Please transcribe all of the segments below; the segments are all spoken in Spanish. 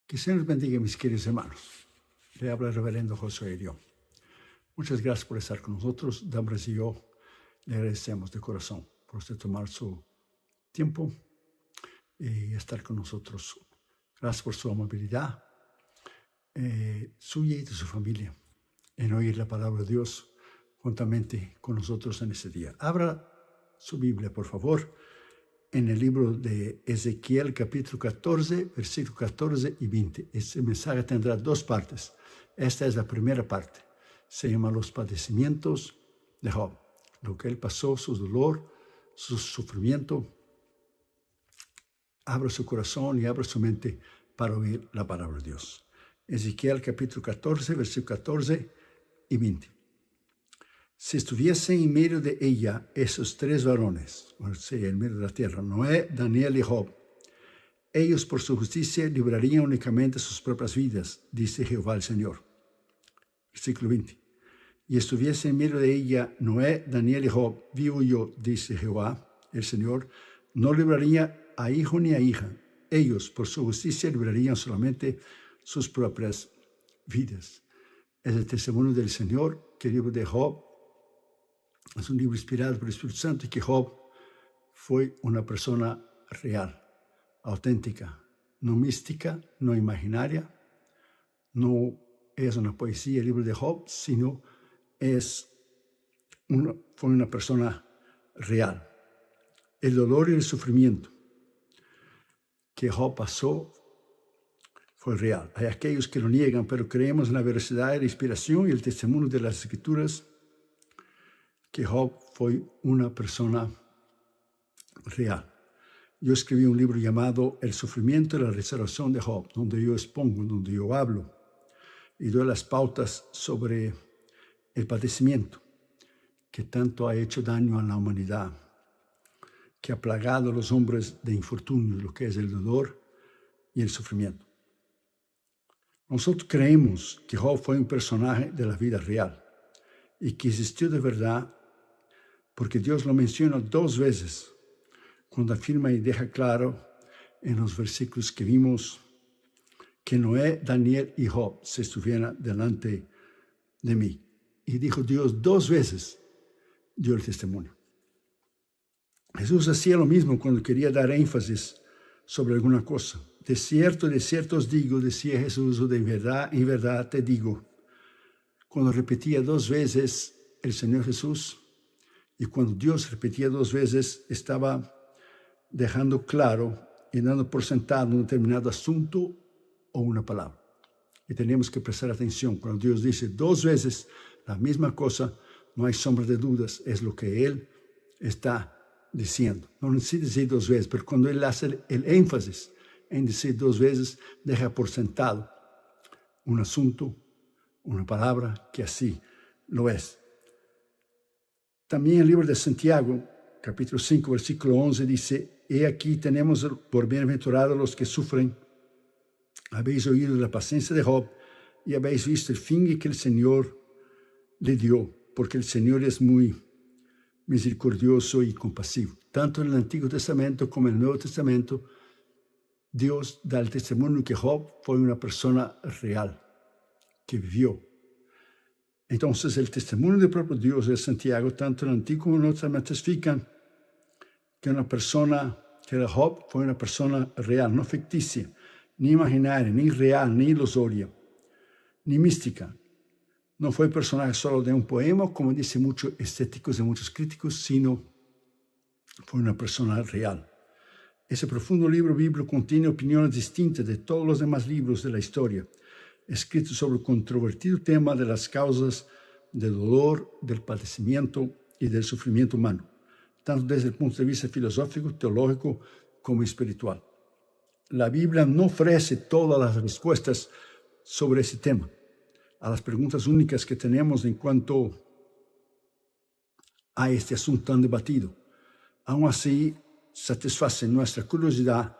Que el Señor bendiga, mis queridos hermanos. Le habla el reverendo Josué Irión. Muchas gracias por estar con nosotros. Dambres y yo le agradecemos de corazón por usted tomar su tiempo y estar con nosotros. Gracias por su amabilidad, suya y de su familia, en oír la palabra de Dios juntamente con nosotros en este día. Abra su Biblia, por favor, en el libro de Ezequiel, capítulo 14, versículos 14 y 20. Este mensaje tendrá dos partes. Esta es la primera parte. Se llama Los padecimientos de Job. Lo que él pasó, su dolor, su sufrimiento. Abra su corazón y abra su mente para oír la palabra de Dios. Ezequiel, capítulo 14, versículos 14 y 20. Si estuviesen en medio de ella esos tres varones, o sea, en medio de la tierra, Noé, Daniel y Job, ellos por su justicia librarían únicamente sus propias vidas, dice Jehová el Señor. Versículo 20. Y estuviese en medio de ella Noé, Daniel y Job, vivo yo, dice Jehová el Señor, no libraría a hijo ni a hija. Ellos por su justicia librarían solamente sus propias vidas. Es el testimonio del Señor que el libro de Job es un libro inspirado por el Espíritu Santo y que Job fue una persona real, auténtica, no mística, no imaginaria, no es una poesía el libro de Job, sino fue una persona real. El dolor y el sufrimiento que Job pasó fue real. Hay aquellos que lo niegan, pero creemos en la veracidad y la inspiración y el testimonio de las Escrituras que Job fue una persona real. Yo escribí un libro llamado El sufrimiento y la restauración de Job, donde yo expongo, donde yo hablo y doy las pautas sobre el padecimiento que tanto ha hecho daño a la humanidad, que ha plagado a los hombres de infortunios, lo que es el dolor y el sufrimiento. Nosotros creemos que Job fue un personaje de la vida real y que existió de verdad, porque Dios lo menciona dos veces cuando afirma y deja claro en los versículos que vimos que Noé, Daniel y Job se estuvieran delante de mí. Y dijo Dios dos veces, dio el testimonio. Jesús hacía lo mismo cuando quería dar énfasis sobre alguna cosa. De cierto os digo, decía Jesús, o de verdad, en verdad te digo. Cuando repetía dos veces el Señor Jesús, y cuando Dios repetía dos veces, estaba dejando claro y dando por sentado un determinado asunto o una palabra. Y tenemos que prestar atención. Cuando Dios dice dos veces la misma cosa, no hay sombra de dudas, es lo que Él está diciendo. No necesita decir dos veces, pero cuando Él hace el énfasis en decir dos veces, deja por sentado un asunto, una palabra que así lo es. También el libro de Santiago, capítulo 5, versículo 11, dice, he aquí tenemos por bienaventurados los que sufren. Habéis oído la paciencia de Job y habéis visto el fin que el Señor le dio, porque el Señor es muy misericordioso y compasivo. Tanto en el Antiguo Testamento como en el Nuevo Testamento, Dios da el testimonio que Job fue una persona real, que vivió. Entonces, el testimonio del propio Dios de Santiago, tanto en el Antiguo como en el Nuevo Testamento, testifican que que Job fue una persona real, no ficticia, ni imaginaria, ni real, ni ilusoria, ni mística. No fue personaje solo de un poema, como dicen muchos escépticos y muchos críticos, sino fue una persona real. Ese profundo libro bíblico contiene opiniones distintas de todos los demás libros de la historia, escritos sobre el controvertido tema de las causas del dolor, del padecimiento y del sufrimiento humano, tanto desde el punto de vista filosófico, teológico, como espiritual. La Biblia no ofrece todas las respuestas sobre ese tema, a las preguntas únicas que tenemos en cuanto a este asunto tan debatido. Aún así, satisface nuestra curiosidad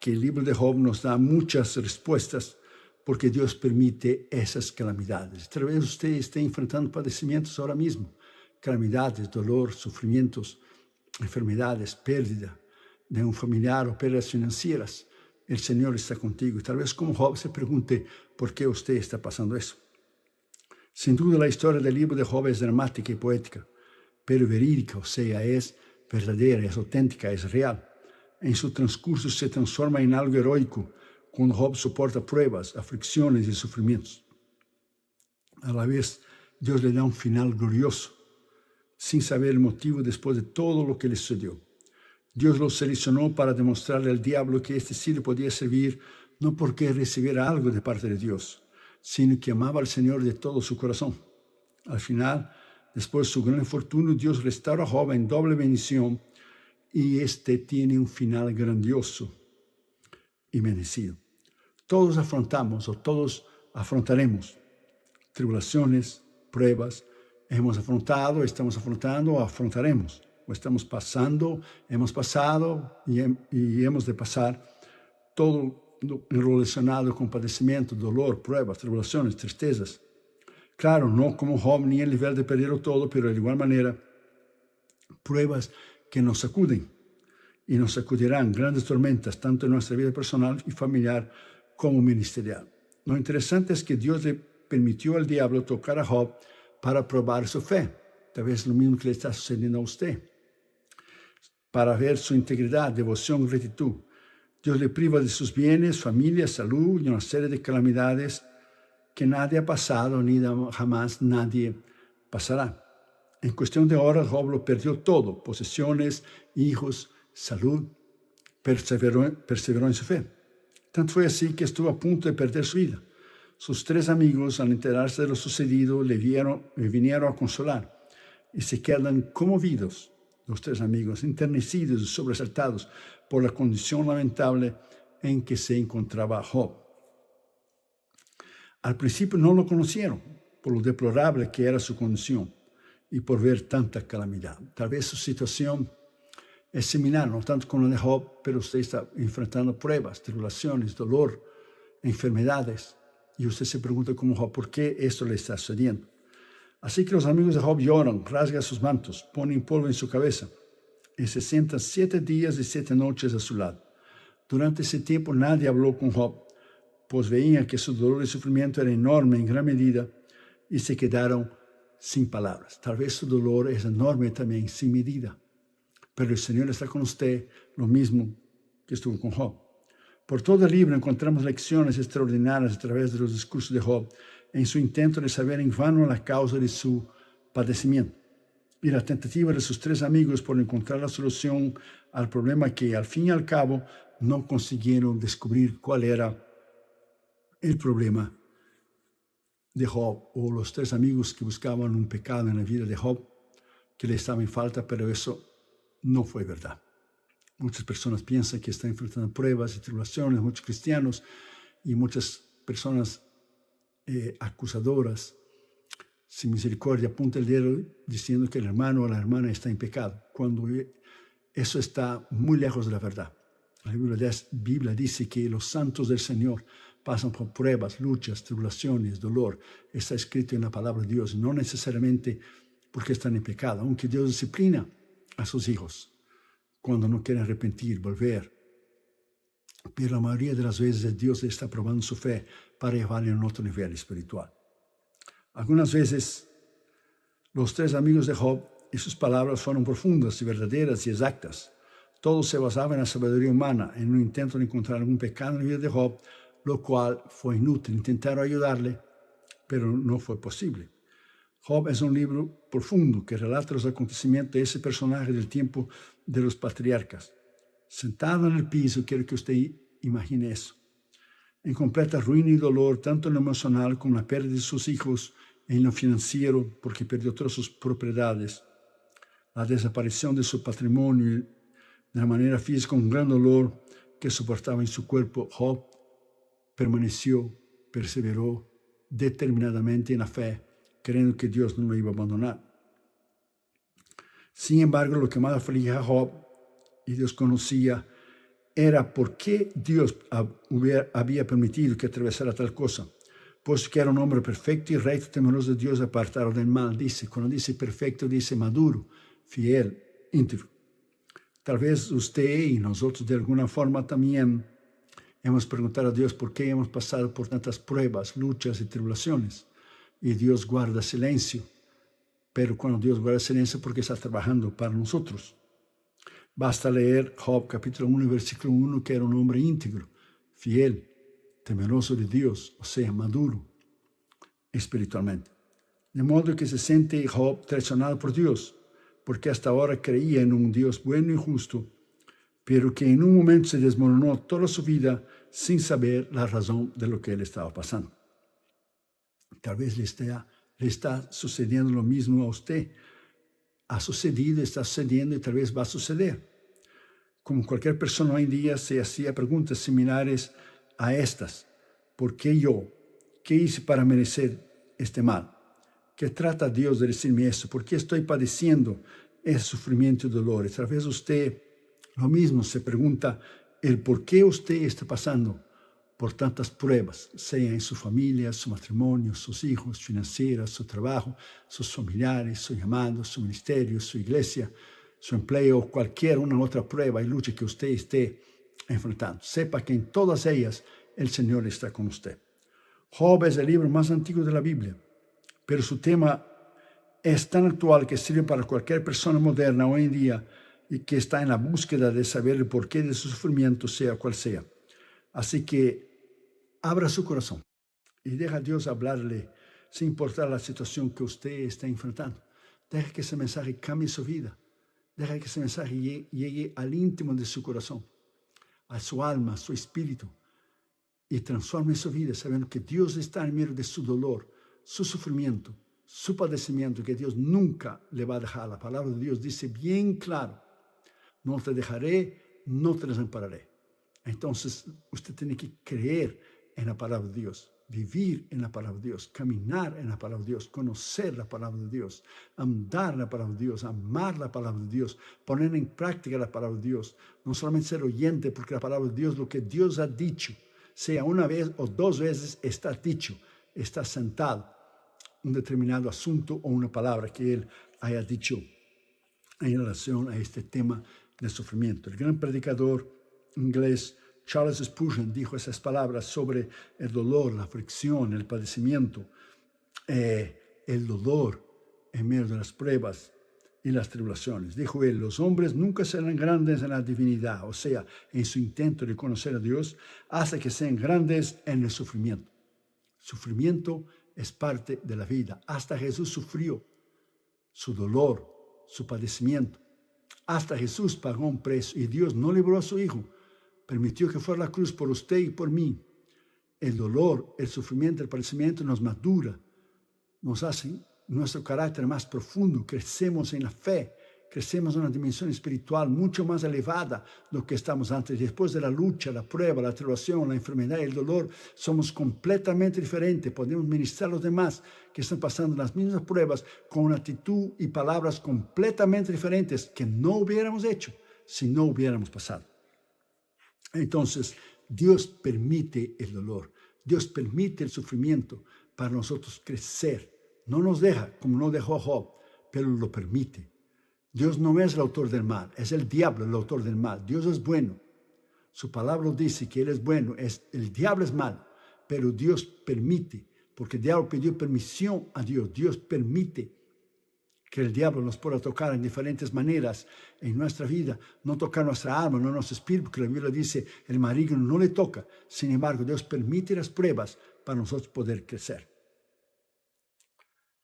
que el libro de Job nos da muchas respuestas porque Dios permite esas calamidades. Tal vez usted esté enfrentando padecimientos ahora mismo, calamidades, dolor, sufrimientos, enfermedades, pérdida de un familiar o pérdidas financieras. el Señor está contigo. Y tal vez como Job se pregunte por qué usted está pasando eso. Sin duda la historia del libro de Job es dramática y poética, pero verídica, o sea, es verdadera, es auténtica, es real. En su transcurso se transforma en algo heroico cuando Job soporta pruebas, aflicciones y sufrimientos. A la vez, Dios le da un final glorioso, sin saber el motivo después de todo lo que le sucedió. Dios lo seleccionó para demostrarle al diablo que este sí le podía servir, no porque recibiera algo de parte de Dios, sino que amaba al Señor de todo su corazón. Al final, después de su gran infortunio, Dios restaura a Job en doble bendición y este tiene un final grandioso y bendecido. Todos afrontamos o todos afrontaremos tribulaciones, pruebas. Hemos afrontado, estamos afrontando o afrontaremos. O estamos pasando, hemos pasado y hemos de pasar todo lo relacionado con padecimiento, dolor, pruebas, tribulaciones, tristezas. Claro, no como Job ni el nivel de perderlo todo, pero de igual manera, pruebas que nos sacuden y nos sacudirán grandes tormentas, tanto en nuestra vida personal y familiar como ministerial. Lo interesante es que Dios le permitió al diablo tocar a Job para probar su fe. Tal vez lo mismo que le está sucediendo a usted. Para ver su integridad, devoción, gratitud. Dios le priva de sus bienes, familia, salud y una serie de calamidades que nadie ha pasado ni jamás nadie pasará. En cuestión de horas, Job lo perdió todo, posesiones, hijos, salud, perseveró en su fe. Tanto fue así que estuvo a punto de perder su vida. Sus 3 amigos, al enterarse de lo sucedido, le vinieron a consolar y se quedan conmovidos, los 3 amigos, enternecidos y sobresaltados por la condición lamentable en que se encontraba Job. Al principio no lo conocieron por lo deplorable que era su condición y por ver tanta calamidad. Tal vez su situación es similar, no tanto con la de Job, pero usted está enfrentando pruebas, tribulaciones, dolor, enfermedades. Y usted se pregunta como Job, ¿por qué esto le está sucediendo? Así que los amigos de Job lloran, rasgan sus mantos, ponen polvo en su cabeza y se sientan 7 días y 7 noches a su lado. Durante ese tiempo nadie habló con Job, pues veían que su dolor y sufrimiento era enorme en gran medida y se quedaron sin palabras. Tal vez su dolor es enorme también, sin medida. Pero el Señor está con usted, lo mismo que estuvo con Job. Por todo el libro encontramos lecciones extraordinarias a través de los discursos de Job en su intento de saber en vano la causa de su padecimiento y la tentativa de sus 3 amigos por encontrar la solución al problema que al fin y al cabo no consiguieron descubrir cuál era el problema de Job, o los 3 amigos que buscaban un pecado en la vida de Job que le estaba en falta, pero eso no fue verdad. Muchas personas piensan que están enfrentando pruebas y tribulaciones, muchos cristianos y muchas personas acusadoras, sin misericordia, apunta el dedo diciendo que el hermano o la hermana está en pecado, cuando eso está muy lejos de la verdad. La Biblia dice que los santos del Señor pasan por pruebas, luchas, tribulaciones, dolor. Está escrito en la palabra de Dios, no necesariamente porque están en pecado, aunque Dios disciplina a sus hijos cuando no quieren arrepentir, volver. Pero la mayoría de las veces Dios está probando su fe para llevarle a un otro nivel espiritual. Algunas veces los 3 amigos de Job y sus palabras fueron profundas y verdaderas y exactas. Todo se basaba en la sabiduría humana, en un intento de encontrar algún pecado en la vida de Job, lo cual fue inútil. Intentaron ayudarle, pero no fue posible. Job es un libro profundo que relata los acontecimientos de ese personaje del tiempo de los patriarcas. Sentado en el piso, quiero que usted imagine eso, en completa ruina y dolor, tanto en lo emocional como en la pérdida de sus hijos, en lo financiero, porque perdió todas sus propiedades, la desaparición de su patrimonio, de la manera física, un gran dolor que soportaba en su cuerpo. Job permaneció, perseveró determinadamente en la fe, creyendo que Dios no lo iba a abandonar. Sin embargo, lo que más afligía a Job, y Dios conocía, era por qué Dios había permitido que atravesara tal cosa. Pues que era un hombre perfecto y recto, temeroso de Dios, apartado del mal. Dice, cuando dice perfecto, dice maduro, fiel, íntegro. Tal vez usted y nosotros de alguna forma también Hemos preguntado a Dios por qué hemos pasado por tantas pruebas, luchas y tribulaciones. Y Dios guarda silencio. Pero cuando Dios guarda silencio, porque está trabajando para nosotros. Basta leer Job capítulo 1, versículo 1, que era un hombre íntegro, fiel, temeroso de Dios, o sea, maduro espiritualmente. De modo que se siente Job traicionado por Dios, porque hasta ahora creía en un Dios bueno y justo, pero que en un momento se desmoronó toda su vida sin saber la razón de lo que él estaba pasando. Tal vez le está sucediendo lo mismo a usted. Ha sucedido, está sucediendo y tal vez va a suceder. Como cualquier persona hoy en día se hacía preguntas similares a estas. ¿Por qué yo? ¿Qué hice para merecer este mal? ¿Qué trata Dios de decirme eso? ¿Por qué estoy padeciendo ese sufrimiento y dolor? Y tal vez usted lo mismo se pregunta el por qué usted está pasando por tantas pruebas, sea en su familia, su matrimonio, sus hijos, financieras, su trabajo, sus familiares, su llamado, su ministerio, su iglesia, su empleo, cualquier una otra prueba y lucha que usted esté enfrentando. Sepa que en todas ellas el Señor está con usted. Job es el libro más antiguo de la Biblia, pero su tema es tan actual que sirve para cualquier persona moderna hoy en día y que está en la búsqueda de saber el porqué de su sufrimiento, sea cual sea. Así que abra su corazón y deja a Dios hablarle sin importar la situación que usted está enfrentando. Deja que ese mensaje cambie su vida. Deja que ese mensaje llegue al íntimo de su corazón, a su alma, a su espíritu, y transforme su vida sabiendo que Dios está en medio de su dolor, su sufrimiento, su padecimiento, que Dios nunca le va a dejar. La palabra de Dios dice bien claro, no te dejaré, no te desampararé. Entonces usted tiene que creer en la palabra de Dios, vivir en la palabra de Dios, caminar en la palabra de Dios, conocer la palabra de Dios, andar en la palabra de Dios, amar la palabra de Dios, poner en práctica la palabra de Dios, no solamente ser oyente, porque la palabra de Dios, lo que Dios ha dicho, sea una vez o dos veces, está dicho, está sentado un determinado asunto o una palabra que Él haya dicho en relación a este tema del sufrimiento. El gran predicador inglés Charles Spurgeon dijo esas palabras sobre el dolor, la aflicción, el padecimiento, el dolor en medio de las pruebas y las tribulaciones. Dijo él, los hombres nunca serán grandes en la divinidad, o sea, en su intento de conocer a Dios, hasta que sean grandes en el sufrimiento. Sufrimiento es parte de la vida. Hasta Jesús sufrió su dolor, su padecimiento. Hasta Jesús pagó un precio y Dios no libró a su Hijo. Permitió que fuera la cruz por usted y por mí. El dolor, el sufrimiento, el padecimiento nos madura, nos hace nuestro carácter más profundo, crecemos en la fe, crecemos en una dimensión espiritual mucho más elevada de lo que estamos antes. Después de la lucha, la prueba, la tribulación, la enfermedad y el dolor, somos completamente diferentes. Podemos ministrar a los demás que están pasando las mismas pruebas con una actitud y palabras completamente diferentes que no hubiéramos hecho si no hubiéramos pasado. Entonces, Dios permite el dolor, Dios permite el sufrimiento para nosotros crecer. No nos deja, como no dejó a Job, pero lo permite. Dios no es el autor del mal, es el diablo el autor del mal. Dios es bueno. Su palabra dice que Él es bueno, el diablo es malo, pero Dios permite, porque el diablo pidió permisión a Dios. Dios permite que el diablo nos pueda tocar en diferentes maneras en nuestra vida, no tocar nuestra alma, no nuestro espíritu, porque la Biblia dice, el maligno no le toca. Sin embargo, Dios permite las pruebas para nosotros poder crecer.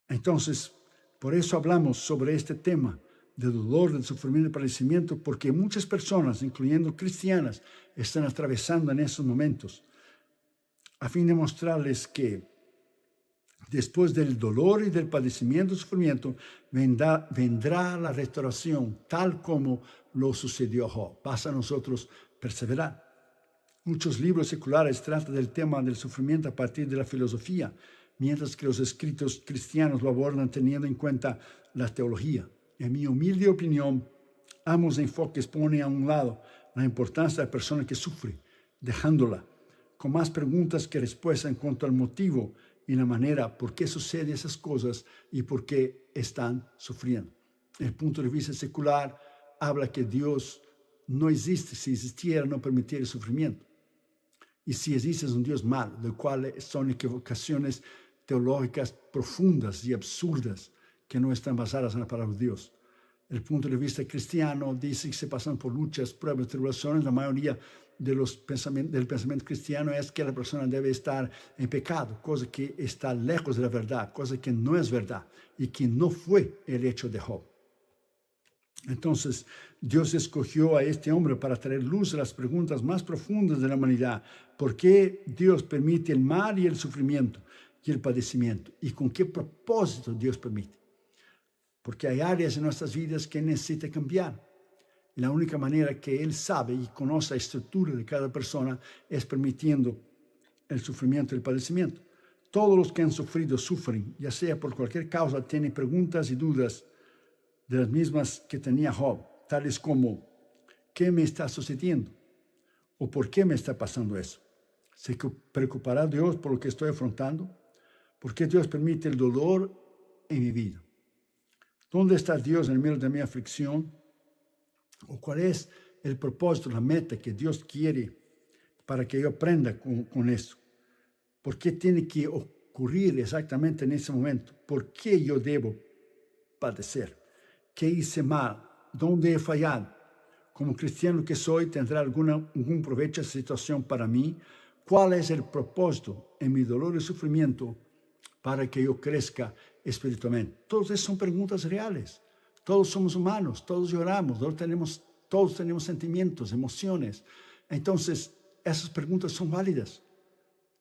Entonces, por eso hablamos sobre este tema de dolor, del sufrimiento y padecimiento, porque muchas personas, incluyendo cristianas, están atravesando en esos momentos, a fin de mostrarles que después del dolor y del padecimiento y sufrimiento, vendrá la restauración, tal como lo sucedió a Job. Basta a nosotros perseverar. Muchos libros seculares tratan del tema del sufrimiento a partir de la filosofía, mientras que los escritos cristianos lo abordan teniendo en cuenta la teología. En mi humilde opinión, ambos enfoques ponen a un lado la importancia de la persona que sufre, dejándola con más preguntas que respuestas en cuanto al motivo y la manera por qué suceden esas cosas y por qué están sufriendo. El punto de vista secular habla que Dios no existe. Si existiera, no permitiría el sufrimiento. y si existe un Dios malo, lo cual son equivocaciones teológicas profundas y absurdas que no están basadas en la palabra de Dios. El punto de vista cristiano dice que se pasan por luchas, pruebas, tribulaciones. La mayoría del pensamiento cristiano es que la persona debe estar en pecado, cosa que está lejos de la verdad, cosa que no es verdad y que no fue el hecho de Job. Entonces, Dios escogió a este hombre para traer luz a las preguntas más profundas de la humanidad. ¿Por qué Dios permite el mal y el sufrimiento y el padecimiento? ¿Y con qué propósito Dios permite? Porque hay áreas en nuestras vidas que necesitan cambiar. Y la única manera que Él sabe y conoce la estructura de cada persona es permitiendo el sufrimiento y el padecimiento. Todos los que han sufrido sufren, ya sea por cualquier causa, tienen preguntas y dudas de las mismas que tenía Job, tales como, ¿qué me está sucediendo? ¿O por qué me está pasando eso? ¿Se preocupará Dios por lo que estoy afrontando? ¿Por qué Dios permite el dolor en mi vida? ¿Dónde está Dios en medio de mi aflicción? ¿O cuál es el propósito, la meta que Dios quiere para que yo aprenda con esto? ¿Por qué tiene que ocurrir exactamente en ese momento? ¿Por qué yo debo padecer? ¿Qué hice mal? ¿Dónde he fallado? Como cristiano que soy, ¿tendrá algún provecho esa situación para mí? ¿Cuál es el propósito en mi dolor y sufrimiento para que yo crezca espiritualmente? Todas esas son preguntas reales. Todos somos humanos, todos lloramos, todos tenemos sentimientos, emociones. Entonces, esas preguntas son válidas.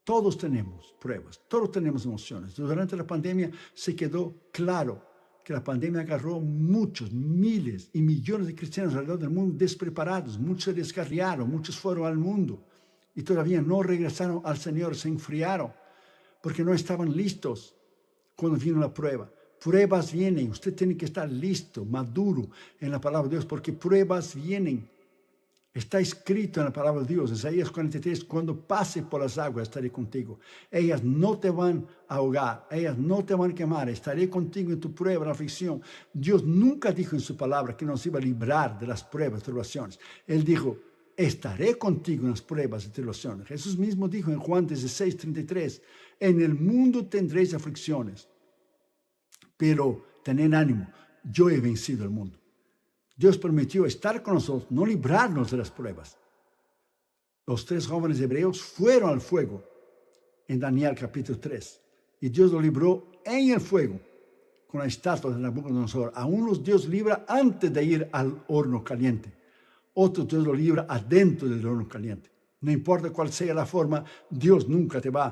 Todos tenemos pruebas, todos tenemos emociones. Durante la pandemia se quedó claro que la pandemia agarró muchos, miles y millones de cristianos alrededor del mundo despreparados. Muchos se descarriaron, muchos fueron al mundo y todavía no regresaron al Señor, se enfriaron porque no estaban listos cuando vino la prueba. Pruebas vienen, usted tiene que estar listo, maduro en la palabra de Dios, porque pruebas vienen. Está escrito en la palabra de Dios, Isaías 43, cuando pase por las aguas estaré contigo. Ellas no te van a ahogar, ellas no te van a quemar, estaré contigo en tu prueba, en la aflicción. Dios nunca dijo en su palabra que nos iba a librar de las pruebas, tribulaciones. Él dijo, estaré contigo en las pruebas y tribulaciones. Jesús mismo dijo en Juan 16, 33, en el mundo tendréis aflicciones, pero tened ánimo, yo he vencido el mundo. Dios permitió estar con nosotros, no librarnos de las pruebas. Los 3 jóvenes hebreos fueron al fuego en Daniel capítulo 3. Y Dios los libró en el fuego con la estatua de Nabucodonosor. A unos Dios libra antes de ir al horno caliente. Otros Dios los libra adentro del horno caliente. No importa cuál sea la forma, Dios nunca te va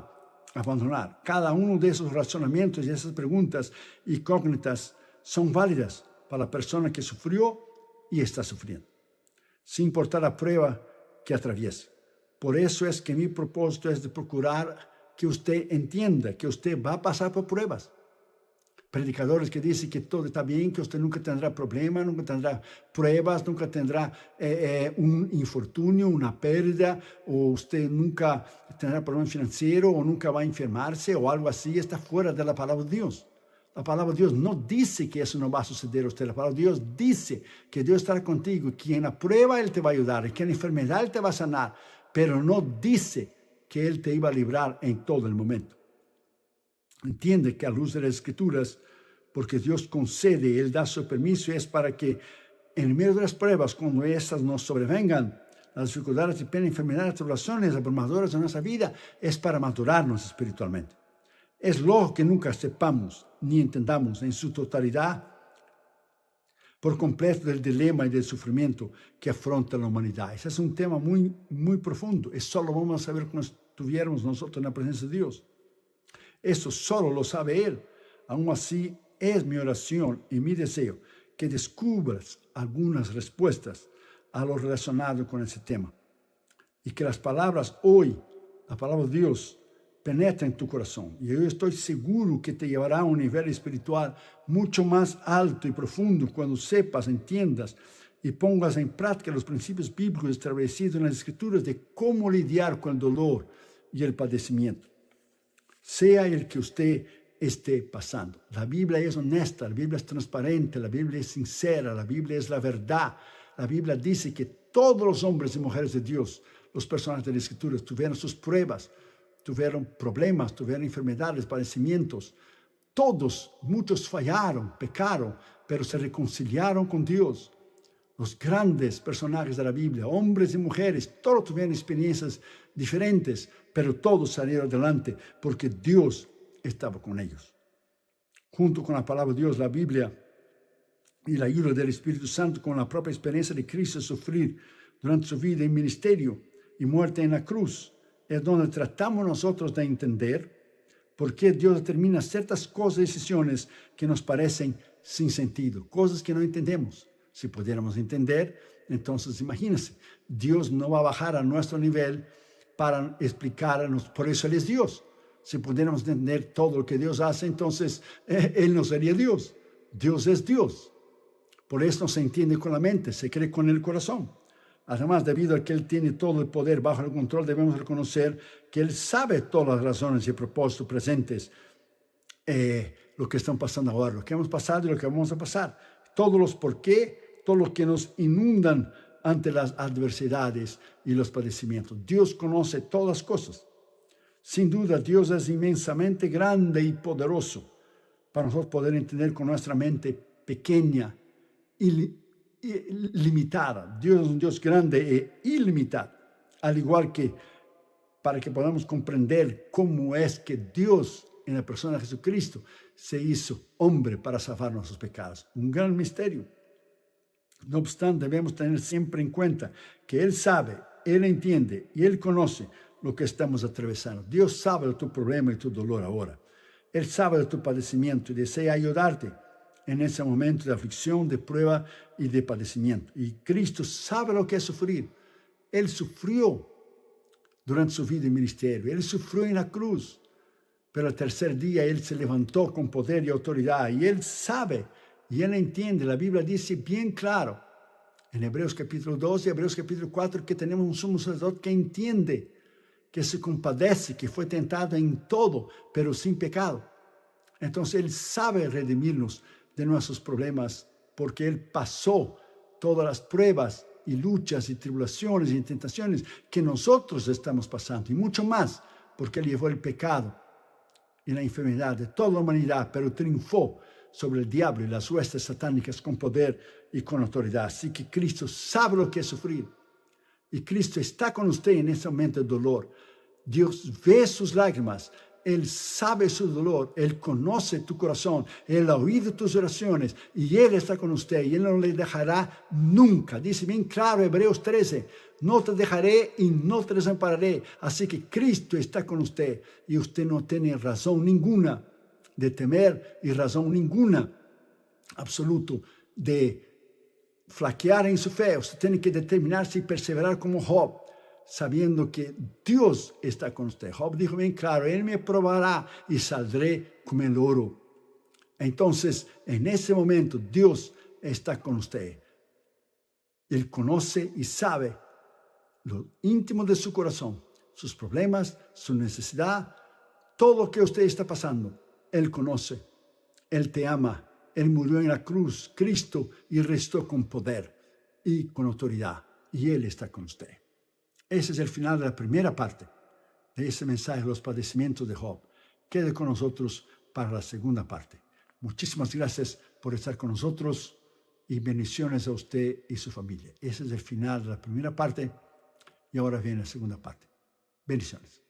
a abandonar. Cada uno de esos razonamientos y esas preguntas incógnitas son válidas para la persona que sufrió y está sufriendo, sin importar la prueba que atraviese. Por eso es que mi propósito es de procurar que usted entienda que usted va a pasar por pruebas. Predicadores que dicen que todo está bien, que usted nunca tendrá problemas, nunca tendrá pruebas, nunca tendrá un infortunio, una pérdida, o usted nunca tendrá problema financiero, o nunca va a enfermarse, o algo así, está fuera de la palabra de Dios. La palabra de Dios no dice que eso no va a suceder a usted. La palabra de Dios dice que Dios estará contigo, que en la prueba Él te va a ayudar, que en la enfermedad Él te va a sanar, pero no dice que Él te iba a librar en todo el momento. Entiende que a luz de las Escrituras, porque Dios concede, Él da su permiso, es para que en medio de las pruebas, cuando estas nos sobrevengan, las dificultades, pena, enfermedades, tribulaciones abrumadoras de nuestra vida, es para madurarnos espiritualmente. Es lógico que nunca sepamos ni entendamos en su totalidad por completo del dilema y del sufrimiento que afronta la humanidad. Ese es un tema muy, muy profundo. Es solo vamos a saber cuando estuviéramos nosotros en la presencia de Dios. Eso solo lo sabe Él. Aún así, es mi oración y mi deseo que descubras algunas respuestas a lo relacionado con ese tema. Y que las palabras hoy, la palabra de Dios, penetra en tu corazón. Y yo estoy seguro que te llevará a un nivel espiritual mucho más alto y profundo cuando sepas, entiendas y pongas en práctica los principios bíblicos establecidos en las Escrituras de cómo lidiar con el dolor y el padecimiento, sea el que usted esté pasando. La Biblia es honesta, la Biblia es transparente, la Biblia es sincera, la Biblia es la verdad. La Biblia dice que todos los hombres y mujeres de Dios, los personajes de la Escritura tuvieron sus pruebas, tuvieron problemas, tuvieron enfermedades, padecimientos. Todos, muchos fallaron, pecaron, pero se reconciliaron con Dios. Los grandes personajes de la Biblia, hombres y mujeres, todos tuvieron experiencias diferentes, pero todos salieron adelante porque Dios estaba con ellos. Junto con la palabra de Dios, la Biblia y la ayuda del Espíritu Santo, con la propia experiencia de Cristo sufrir durante su vida en ministerio y muerte en la cruz, es donde tratamos nosotros de entender por qué Dios determina ciertas cosas y decisiones que nos parecen sin sentido, cosas que no entendemos. Si pudiéramos entender, entonces imagínense, Dios no va a bajar a nuestro nivel para explicarnos, por eso Él es Dios. Si pudiéramos entender todo lo que Dios hace, entonces Él no sería Dios. Dios es Dios. Por eso no se entiende con la mente, se cree con el corazón. Además, debido a que Él tiene todo el poder bajo el control, debemos reconocer que Él sabe todas las razones y propósitos presentes, lo que están pasando ahora, lo que hemos pasado y lo que vamos a pasar. Todos los por qué, todo lo que nos inundan ante las adversidades y los padecimientos. Dios conoce todas las cosas. Sin duda, Dios es inmensamente grande y poderoso para nosotros poder entender con nuestra mente pequeña y limitada. Dios es un Dios grande e ilimitado, al igual que para que podamos comprender cómo es que Dios, en la persona de Jesucristo, se hizo hombre para salvar nuestros pecados. Un gran misterio. No obstante, debemos tener siempre en cuenta que Él sabe, Él entiende y Él conoce lo que estamos atravesando. Dios sabe de tu problema y tu dolor ahora. Él sabe de tu padecimiento y desea ayudarte en ese momento de aflicción, de prueba y de padecimiento. Y Cristo sabe lo que es sufrir. Él sufrió durante su vida y ministerio. Él sufrió en la cruz. Pero al tercer día Él se levantó con poder y autoridad. Y Él sabe y Él entiende. La Biblia dice bien claro en Hebreos capítulo 2 y Hebreos capítulo 4 que tenemos un sumo sacerdote que entiende, que se compadece, que fue tentado en todo, pero sin pecado. Entonces Él sabe redimirnos de nuestros problemas porque Él pasó todas las pruebas y luchas y tribulaciones y tentaciones que nosotros estamos pasando y mucho más porque Él llevó el pecado y la enfermedad de toda la humanidad, pero triunfó sobre el diablo y las huestes satánicas con poder y con autoridad. Así que Cristo sabe lo que es sufrir y Cristo está con usted en ese momento de dolor. Dios ve sus lágrimas. Él sabe su dolor, Él conoce tu corazón, Él ha oído tus oraciones y Él está con usted y Él no le dejará nunca. Dice bien claro Hebreos 13, no te dejaré y no te desampararé. Así que Cristo está con usted y usted no tiene razón ninguna de temer y razón ninguna absoluto de flaquear en su fe. Usted tiene que determinarse y perseverar como Job, sabiendo que Dios está con usted. Job dijo bien claro, Él me probará y saldré como el oro. Entonces, en ese momento, Dios está con usted. Él conoce y sabe lo íntimo de su corazón, sus problemas, su necesidad, todo lo que usted está pasando. Él conoce, Él te ama, Él murió en la cruz, Cristo, y restó con poder y con autoridad. Y Él está con usted. Ese es el final de la primera parte de ese mensaje de los padecimientos de Job. Quede con nosotros para la segunda parte. Muchísimas gracias por estar con nosotros y bendiciones a usted y su familia. Ese es el final de la primera parte y ahora viene la segunda parte. Bendiciones.